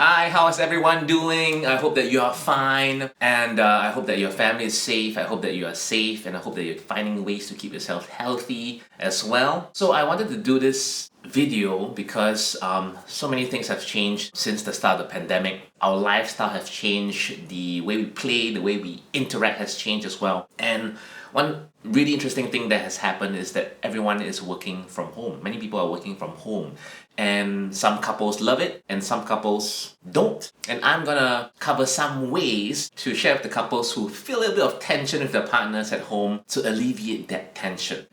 Hi, how is everyone doing? I hope that you are fine, and I hope that your family is safe. I hope that you are safe, and I hope that you're finding ways to keep yourself healthy as well. So I wanted to do this video because so many things have changed since the start of the pandemic. Our lifestyle has changed, the way we play, the way we interact has changed as well. And one really interesting thing that has happened is that everyone is working from home. Many people are working from home. And some couples love it and some couples don't. And I'm gonna cover some ways to share with the couples who feel a little bit of tension with their partners at home to alleviate that tension.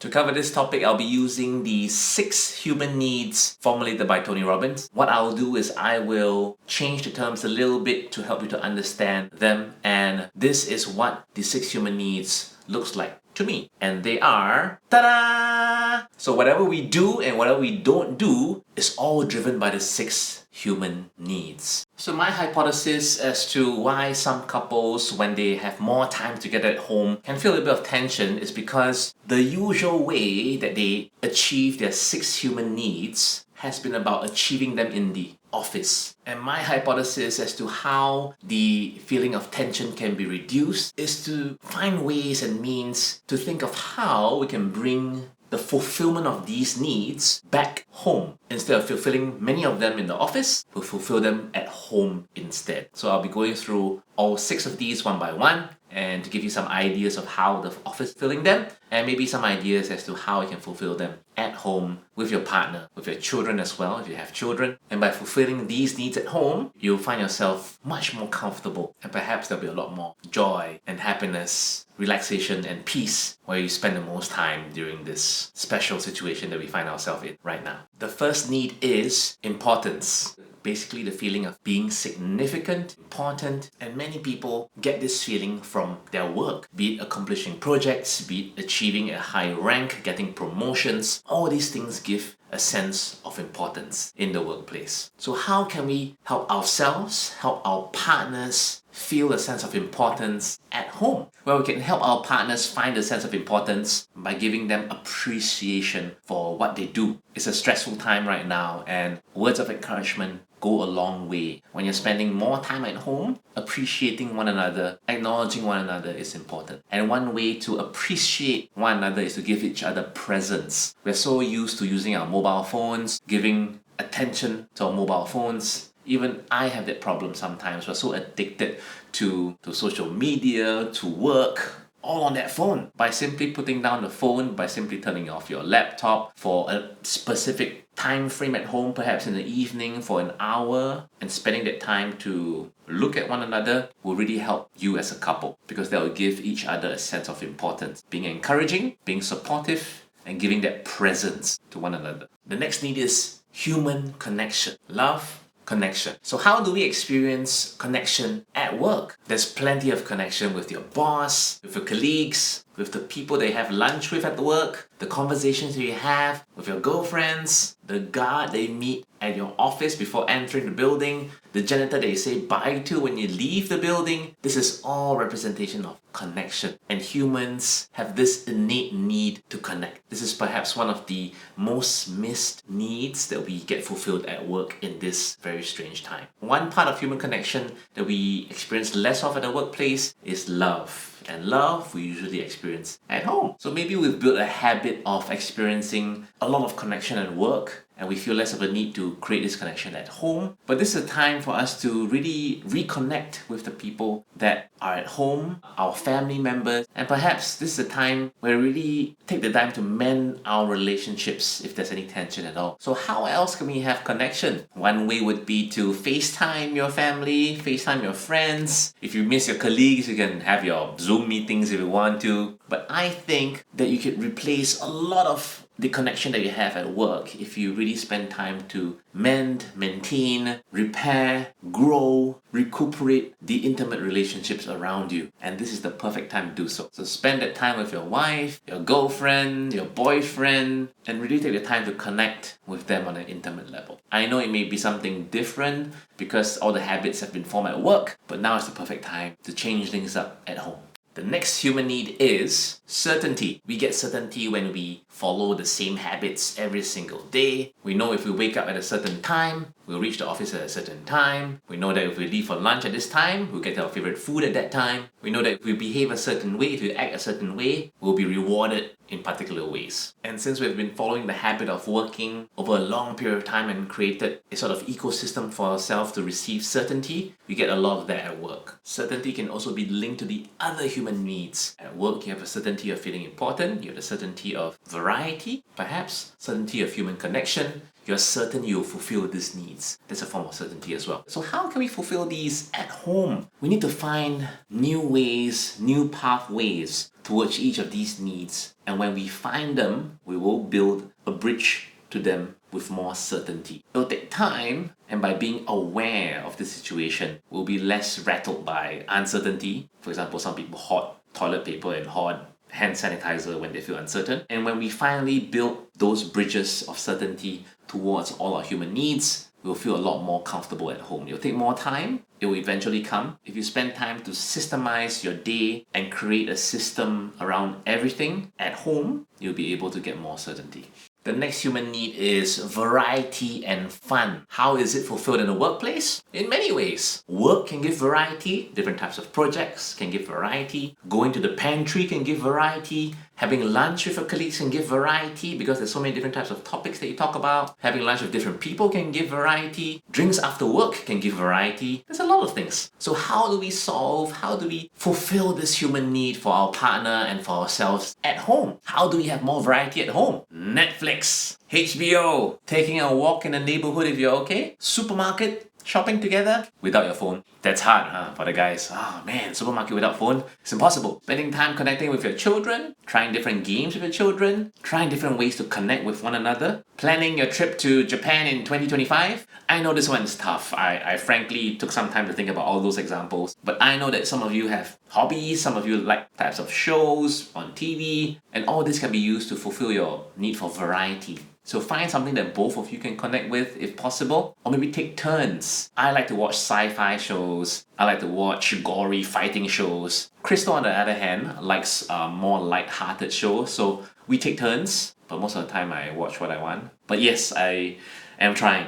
To cover this topic, I'll be using the 6 human needs formulated by Tony Robbins. What I'll do is I will change the terms a little bit to help you to understand them, and this is what the 6 human needs looks like to me. And they are, ta-da! So whatever we do and whatever we don't do is all driven by the 6 human needs. So my hypothesis as to why some couples, when they have more time together at home, can feel a bit of tension is because the usual way that they achieve their 6 human needs has been about achieving them in the office. And my hypothesis as to how the feeling of tension can be reduced is to find ways and means to think of how we can bring the fulfillment of these needs back home. Instead of fulfilling many of them in the office, we'll fulfill them at home instead. So I'll be going through all 6 of these one by one and to give you some ideas of how the office is filling them, and maybe some ideas as to how you can fulfill them at home with your partner, with your children as well, if you have children. And by fulfilling these needs at home, you'll find yourself much more comfortable, and perhaps there'll be a lot more joy and happiness, relaxation and peace where you spend the most time during this special situation that we find ourselves in right now. The first need is importance. Basically the feeling of being significant, important, and many people get this feeling from their work, be it accomplishing projects, be it achieving a high rank, getting promotions. All these things give a sense of importance in the workplace. So how can we help ourselves, help our partners feel a sense of importance at home? Well, we can help our partners find a sense of importance by giving them appreciation for what they do. It's a stressful time right now, and words of encouragement go a long way. When you're spending more time at home, appreciating one another, acknowledging one another is important. And one way to appreciate one another is to give each other presents. We're so used to using our mobile phones, giving attention to our mobile phones. Even I have that problem sometimes. We're so addicted to social media, to work, all on that phone. By simply putting down the phone, by simply turning off your laptop for a specific time frame at home, perhaps in the evening for an hour, and spending that time to look at one another will really help you as a couple, because that will give each other a sense of importance. Being encouraging, being supportive, and giving that presence to one another. The next need is human connection. Love, connection. So how do we experience connection at work? There's plenty of connection with your boss, with your colleagues, with the people that you have lunch with at the work, the conversations that you have with your girlfriends, the guard that you meet at your office before entering the building, the janitor that you say bye to when you leave the building. This is all representation of connection. And humans have this innate need to connect. This is perhaps one of the most missed needs that we get fulfilled at work in this very strange time. One part of human connection that we experience less of at the workplace is love. And love we usually experience at home. So maybe we've built a habit of experiencing a lot of connection at work, and we feel less of a need to create this connection at home. But this is a time for us to really reconnect with the people that are at home, our family members, and perhaps this is a time where we really take the time to mend our relationships if there's any tension at all. So how else can we have connection? One way would be to FaceTime your family, FaceTime your friends. If you miss your colleagues, you can have your Zoom meetings if you want to. But I think that you could replace a lot of the connection that you have at work if you really spend time to mend, maintain, repair, grow, recuperate the intimate relationships around you. And this is the perfect time to do so. So spend that time with your wife, your girlfriend, your boyfriend, and really take the time to connect with them on an intimate level. I know it may be something different because all the habits have been formed at work, but now is the perfect time to change things up at home. The next human need is certainty. We get certainty when we follow the same habits every single day. We know if we wake up at a certain time, we'll reach the office at a certain time. We know that if we leave for lunch at this time, we'll get our favorite food at that time. We know that if we behave a certain way, if we act a certain way, we'll be rewarded in particular ways. And since we've been following the habit of working over a long period of time and created a sort of ecosystem for ourselves to receive certainty, we get a lot of that at work. Certainty can also be linked to the other human needs. At work, you have a certainty of feeling important, you have a certainty of variety, perhaps, certainty of human connection. You're certain you'll fulfill these needs. That's a form of certainty as well. So how can we fulfill these at home? We need to find new ways, new pathways towards each of these needs. And when we find them, we will build a bridge to them with more certainty. It'll take time, and by being aware of the situation, we'll be less rattled by uncertainty. For example, some people hoard toilet paper and hoard hand sanitizer when they feel uncertain. And when we finally build those bridges of certainty towards all our human needs, we'll feel a lot more comfortable at home. It'll take more time. It will eventually come. If you spend time to systemize your day and create a system around everything at home, you'll be able to get more certainty. The next human need is variety and fun. How is it fulfilled in the workplace? In many ways. Work can give variety, different types of projects can give variety, going to the pantry can give variety, having lunch with your colleagues can give variety because there's so many different types of topics that you talk about, having lunch with different people can give variety, drinks after work can give variety. There's a lot of things. So how do we fulfill this human need for our partner and for ourselves at home? How do we have more variety at home? Netflix, HBO, taking a walk in the neighborhood if you're okay, supermarket, shopping together without your phone. That's hard, for the guys. Oh man, supermarket without phone, it's impossible. Spending time connecting with your children, trying different games with your children, trying different ways to connect with one another, planning your trip to Japan in 2025. I know this one is tough. I frankly took some time to think about all those examples, but I know that some of you have hobbies, some of you like types of shows on TV, and all this can be used to fulfill your need for variety. So find something that both of you can connect with if possible, or maybe take turns. I like to watch sci-fi shows. I like to watch gory fighting shows. Crystal, on the other hand, likes more light-hearted shows. So we take turns, but most of the time I watch what I want. But yes, I am trying.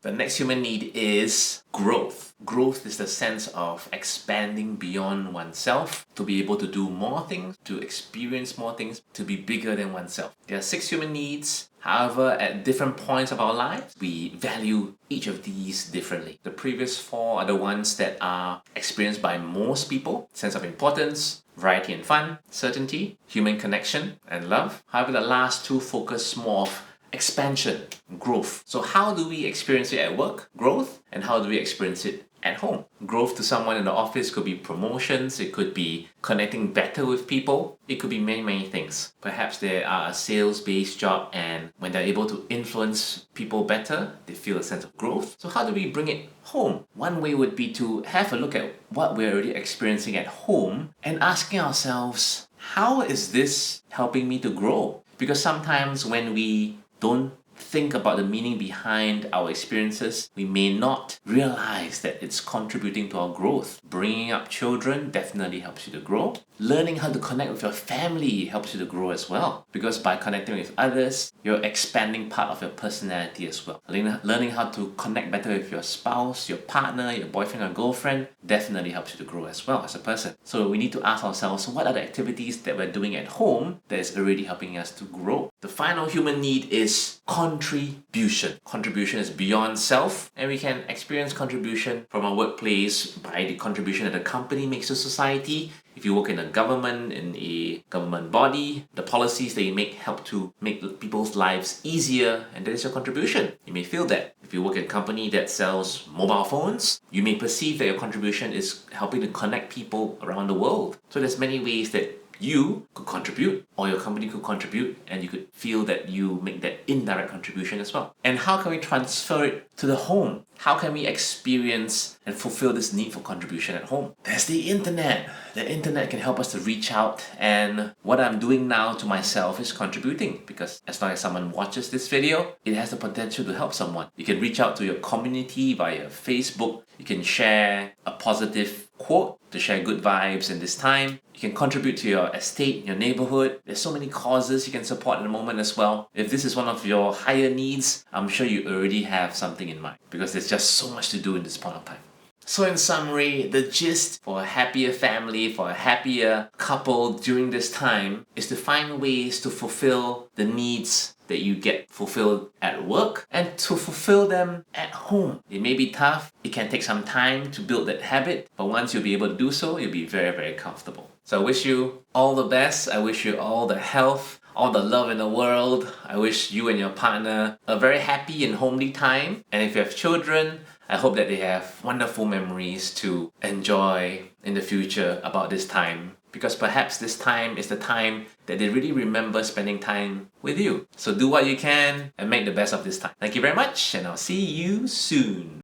The next human need is growth. Growth is the sense of expanding beyond oneself, to be able to do more things, to experience more things, to be bigger than oneself. There are 6 human needs. However, at different points of our lives, we value each of these differently. The previous 4 are the ones that are experienced by most people: sense of importance, variety and fun, certainty, human connection, and love. However, the last 2 focus more of expansion, growth. So how do we experience it at work? Growth. And how do we experience it at home? Growth to someone in the office could be promotions, it could be connecting better with people, it could be many things. Perhaps they are a sales-based job, and when they're able to influence people better, they feel a sense of growth. So how do we bring it home? One way would be to have a look at what we're already experiencing at home and asking ourselves, how is this helping me to grow? Because sometimes when we don't think about the meaning behind our experiences, we may not realize that it's contributing to our growth. Bringing up children definitely helps you to grow. Learning how to connect with your family helps you to grow as well. Because by connecting with others, you're expanding part of your personality as well. Learning how to connect better with your spouse, your partner, your boyfriend or girlfriend definitely helps you to grow as well as a person. So we need to ask ourselves, what are the activities that we're doing at home that is already helping us to grow? The final human need is contribution. Contribution is beyond self, and we can experience contribution from our workplace by the contribution that the company makes to society. If you work in a government, in a government body, the policies that you make help to make people's lives easier, and that is your contribution. You may feel that. If you work in a company that sells mobile phones, you may perceive that your contribution is helping to connect people around the world. So there's many ways that you could contribute, or your company could contribute, and you could feel that you make that indirect contribution as well. And how can we transfer it to the home? How can we experience and fulfill this need for contribution at home? There's the internet. The internet can help us to reach out, and what I'm doing now to myself is contributing, because as long as someone watches this video, it has the potential to help someone. You can reach out to your community via Facebook. You can share a positive quote to share good vibes in this time. You can contribute to your estate, your neighborhood. There's so many causes you can support in the moment as well. If this is one of your higher needs, I'm sure you already have something in mind, because there's just so much to do in this point of time. So in summary, the gist for a happier family, for a happier couple during this time, is to find ways to fulfill the needs that you get fulfilled at work and to fulfill them at home. It may be tough, it can take some time to build that habit, but once you'll be able to do so, you'll be very, very comfortable. So I wish you all the best. I wish you all the health, all the love in the world. I wish you and your partner a very happy and homely time. And if you have children, I hope that they have wonderful memories to enjoy in the future about this time, because perhaps this time is the time that they really remember spending time with you. So do what you can and make the best of this time. Thank you very much, and I'll see you soon.